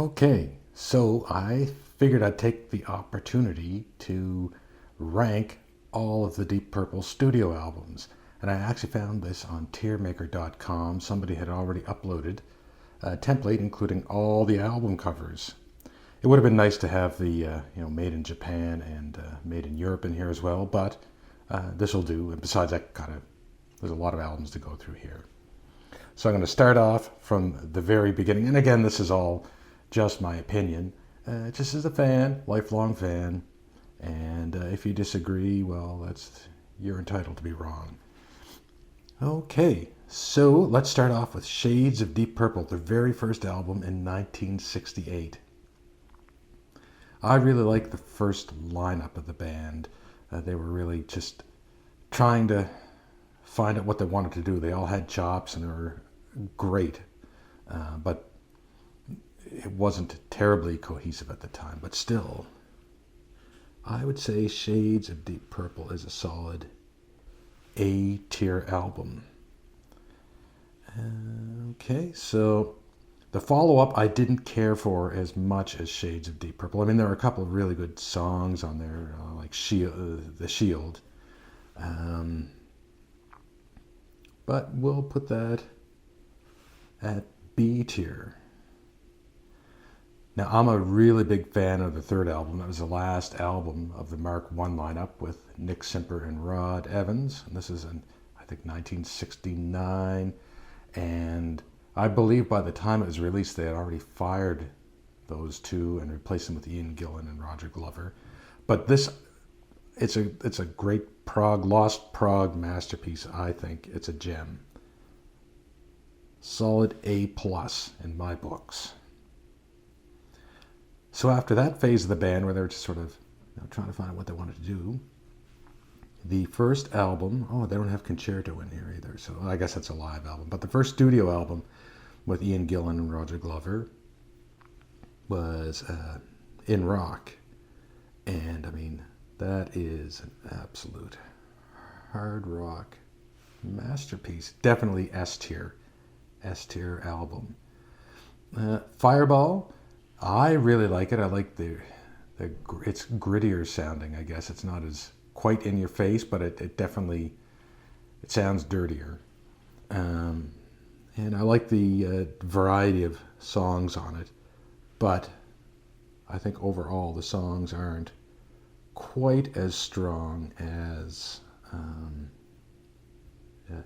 Okay, so I figured I'd take the opportunity to rank all of the Deep Purple studio albums. And I actually found this on tiermaker.com. Somebody had already uploaded a template including all the album covers. It would have been nice to have the made in Japan and made in Europe in here as well, but this will do. And besides, there's a lot of albums to go through here. So I'm going to start off from the very beginning. And again, this is all just my opinion. Just as a fan, lifelong fan. And if you disagree, well, you're entitled to be wrong. Okay, so let's start off with Shades of Deep Purple, their very first album in 1968. I really like the first lineup of the band. They were really just trying to find out what they wanted to do. They all had chops and they were great, but it wasn't terribly cohesive at the time. But still, I would say Shades of Deep Purple is a solid A-tier album. Okay, so the follow-up I didn't care for as much as Shades of Deep Purple. I mean, there are a couple of really good songs on there, like The Shield. But we'll put that at B tier. Now, I'm a really big fan of the third album. That was the last album of the Mark I lineup with Nick Simper and Rod Evans. And this is in, I think, 1969. And I believe by the time it was released, they had already fired those two and replaced them with Ian Gillan and Roger Glover. But it's a great lost prog masterpiece, I think. It's a gem. Solid A+ in my books. So after that phase of the band, where they were just sort of trying to find out what they wanted to do, the first album, they don't have Concerto in here either, so I guess that's a live album. But the first studio album with Ian Gillan and Roger Glover was In Rock. And I mean, that is an absolute hard rock masterpiece. Definitely S tier album. Fireball, I really like it. I like it's grittier sounding, I guess. It's not as quite in your face, but it definitely sounds dirtier. And I like the variety of songs on it, but I think overall the songs aren't quite as strong as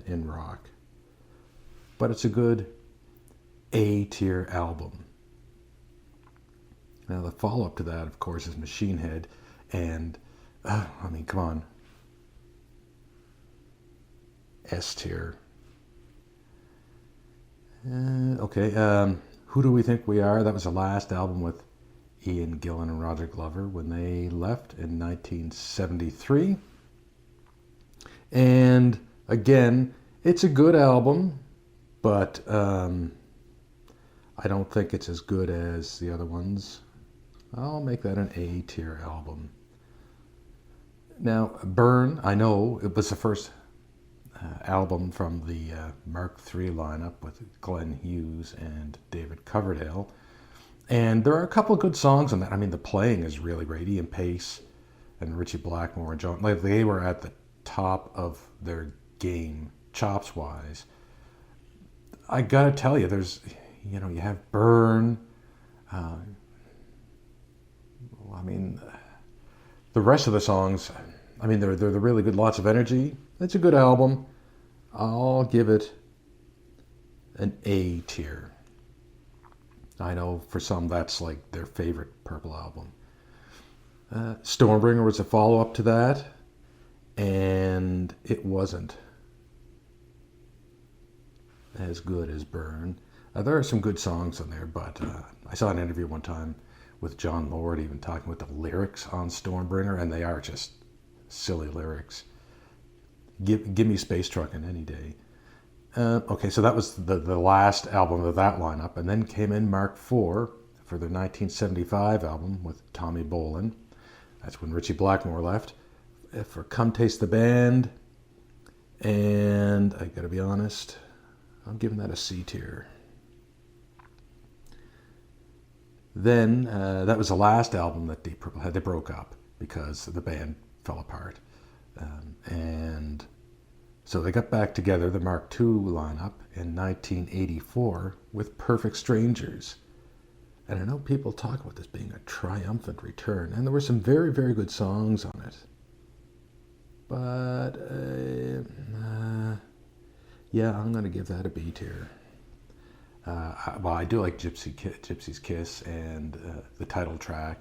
In Rock. But it's a good A-tier album. Now the follow-up to that, of course, is Machine Head, and I mean, come on, S tier. Okay, Who Do We Think We Are? That was the last album with Ian Gillan and Roger Glover when they left in 1973. And again, it's a good album, but I don't think it's as good as the other ones. I'll make that an A-tier album. Now, Burn, I know it was the first album from the Mark III lineup with Glenn Hughes and David Coverdale. And there are a couple of good songs on that. I mean, the playing is really great. Ian Pace and Richie Blackmore and John, they were at the top of their game, chops-wise. I gotta tell you, you have Burn. I mean, the rest of the songs, I mean, they're really good. Lots of energy. It's a good album. I'll give it an A tier. I know for some that's like their favorite Purple album. Stormbringer was a follow-up to that, and it wasn't as good as Burn. There are some good songs on there, but I saw an interview one time with John Lord even talking about the lyrics on Stormbringer, and they are just silly lyrics. Give me Space Truckin' any day. Okay, so that was the last album of that lineup, and then came in Mark IV for their 1975 album with Tommy Bolin. That's when Richie Blackmore left. For Come Taste the Band, and I gotta be honest, I'm giving that a C tier. Then that was the last album that Deep Purple had. They broke up because the band fell apart. And so they got back together, the Mark II lineup, in 1984 with Perfect Strangers. And I know people talk about this being a triumphant return, and there were some very, very good songs on it. But, yeah, I'm going to give that a B tier. Well, I do like Gypsy's Kiss and the title track,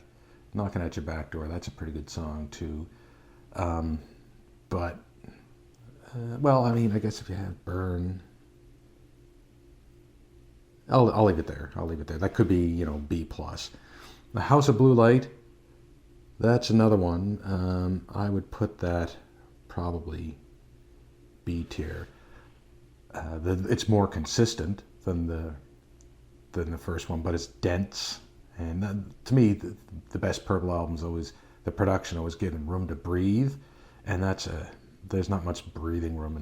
Knocking at Your Back Door. That's a pretty good song, too. But, well, I mean, I guess if you have Burn, I'll leave it there. I'll leave it there. That could be, B+. The House of Blue Light, that's another one. I would put that probably B tier. It's more consistent than the first one, but it's dense. And to me, the best Purple albums always, the production always given room to breathe, and there's not much breathing room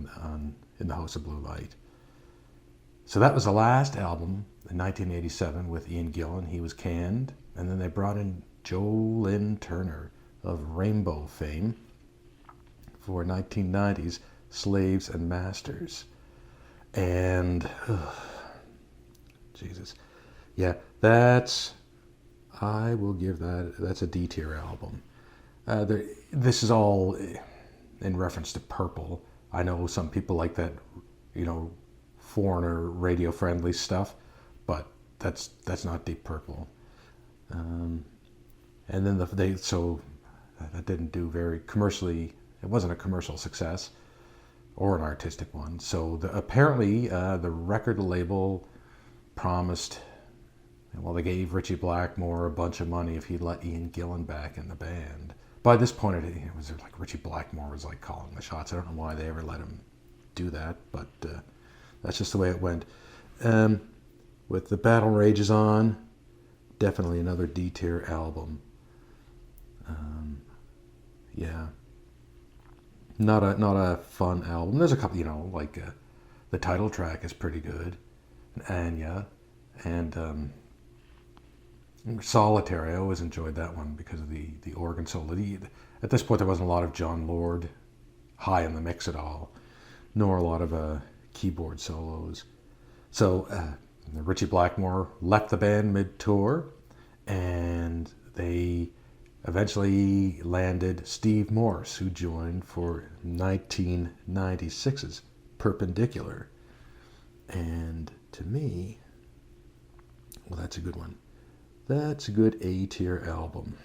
in the House of Blue Light. So that was the last album in 1987 with Ian Gillan. He was canned, and then they brought in Joe Lynn Turner of Rainbow fame for 1990's Slaves and Masters. And Jesus, yeah, I will give that's a D tier album. This is all in reference to Purple. I know some people like that, foreigner radio friendly stuff, but that's not Deep Purple. And then that didn't do very commercially. It wasn't a commercial success or an artistic one. So apparently the record label promised, well, they gave Ritchie Blackmore a bunch of money if he'd let Ian Gillan back in the band. By this point, it was like Ritchie Blackmore was like calling the shots. I don't know why they ever let him do that, but that's just the way it went. With The Battle Rages On, definitely another D tier album. Yeah, not a fun album. There's a couple, like the title track is pretty good, Anya, and Solitary. I always enjoyed that one because of the organ solo. At this point, there wasn't a lot of John Lord high in the mix at all, nor a lot of keyboard solos. So Ritchie Blackmore left the band mid-tour, and they eventually landed Steve Morse, who joined for 1996's Perpendicular. And to me, well, that's a good one. That's a good A-tier album.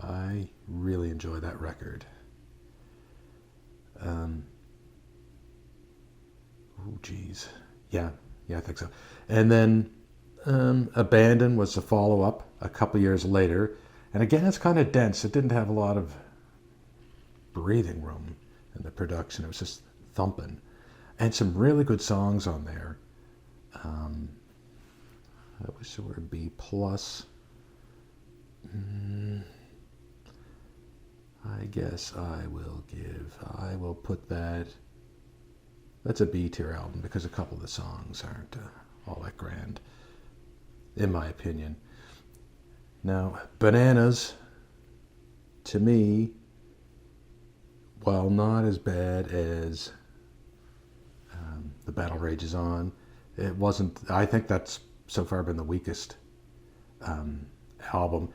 I really enjoy that record. Oh, geez. Yeah, I think so. And then Abandon was the follow-up a couple years later. And again, it's kind of dense. It didn't have a lot of breathing room in the production. It was just thumping. And some really good songs on there. I wish there were a B+. I guess I will put that's a B tier album because a couple of the songs aren't all that grand, in my opinion. Now, Bananas, to me, while not as bad as The Battle Rages On, it wasn't, I think that's so far been the weakest album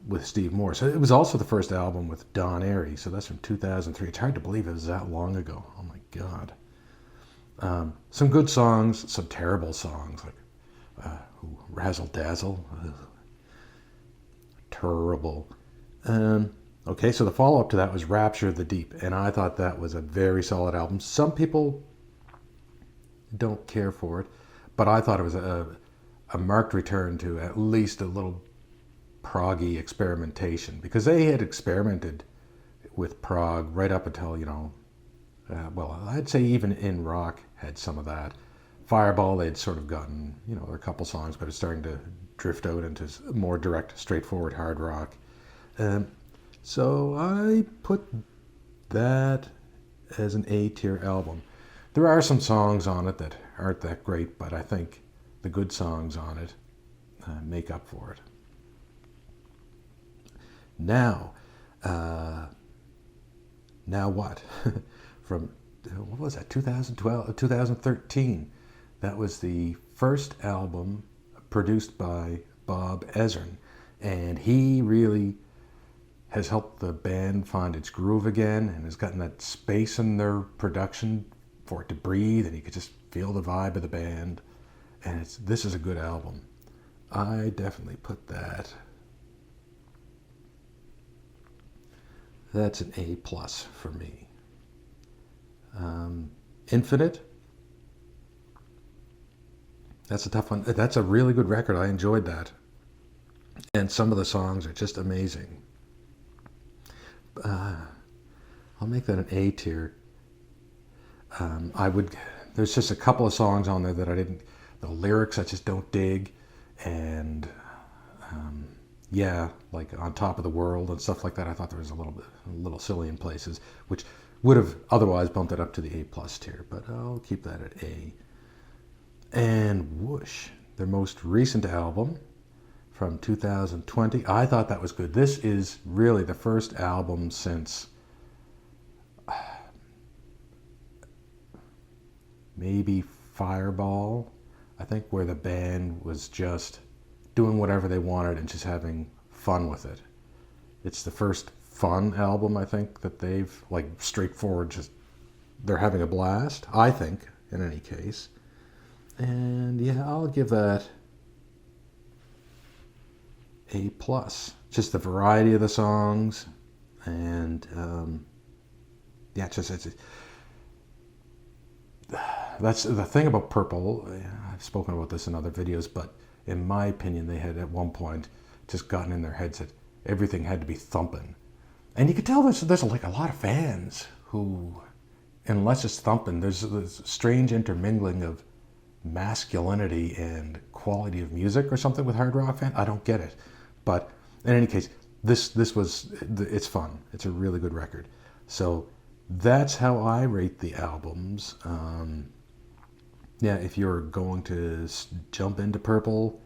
with Steve Morse. It was also the first album with Don Airey, so that's from 2003. It's hard to believe it was that long ago. Oh my God. Some good songs, some terrible songs, like Razzle Dazzle. Terrible. Okay, so the follow-up to that was Rapture the Deep, and I thought that was a very solid album. Some people don't care for it, but I thought it was a marked return to at least a little proggy experimentation, because they had experimented with prog right up until, well, I'd say even In Rock had some of that. Fireball, they'd sort of gotten, there are a couple songs, but it's starting to drift out into more direct, straightforward hard rock. So I put that as an A-tier album. There are some songs on it that aren't that great, but I think the good songs on it make up for it. Now, now what? From, what was that, 2012, 2013. That was the first album produced by Bob Ezrin. And he really has helped the band find its groove again and has gotten that space in their production for it to breathe, and you could just feel the vibe of the band. And this is a good album. I definitely put that. That's an A+ for me. Infinite. That's a tough one. That's a really good record. I enjoyed that. And some of the songs are just amazing. I'll make that an A tier. There's just a couple of songs on there that the lyrics I just don't dig. And yeah, like On Top of the World and stuff like that, I thought there was a little silly in places, which would have otherwise bumped it up to the A+ tier, but I'll keep that at A. And Whoosh, their most recent album from 2020, I thought that was good. This is really the first album since maybe Fireball, I think, where the band was just doing whatever they wanted and just having fun with it. It's the first fun album, I think, that they've, like, straightforward, just, they're having a blast, I think, in any case. And yeah, I'll give that A+. Just the variety of the songs, and yeah, that's the thing about Purple. I've spoken about this in other videos, but in my opinion, they had at one point just gotten in their heads that everything had to be thumping. And you could tell there's like a lot of fans who, unless it's thumping, there's this strange intermingling of masculinity and quality of music or something with hard rock fans. I don't get it. But in any case, it's fun. It's a really good record. So that's how I rate the albums. Yeah, if you're going to jump into Purple,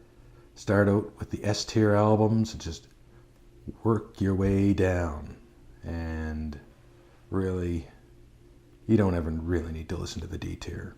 start out with the S tier albums and just work your way down. And really, you don't ever really need to listen to the D tier.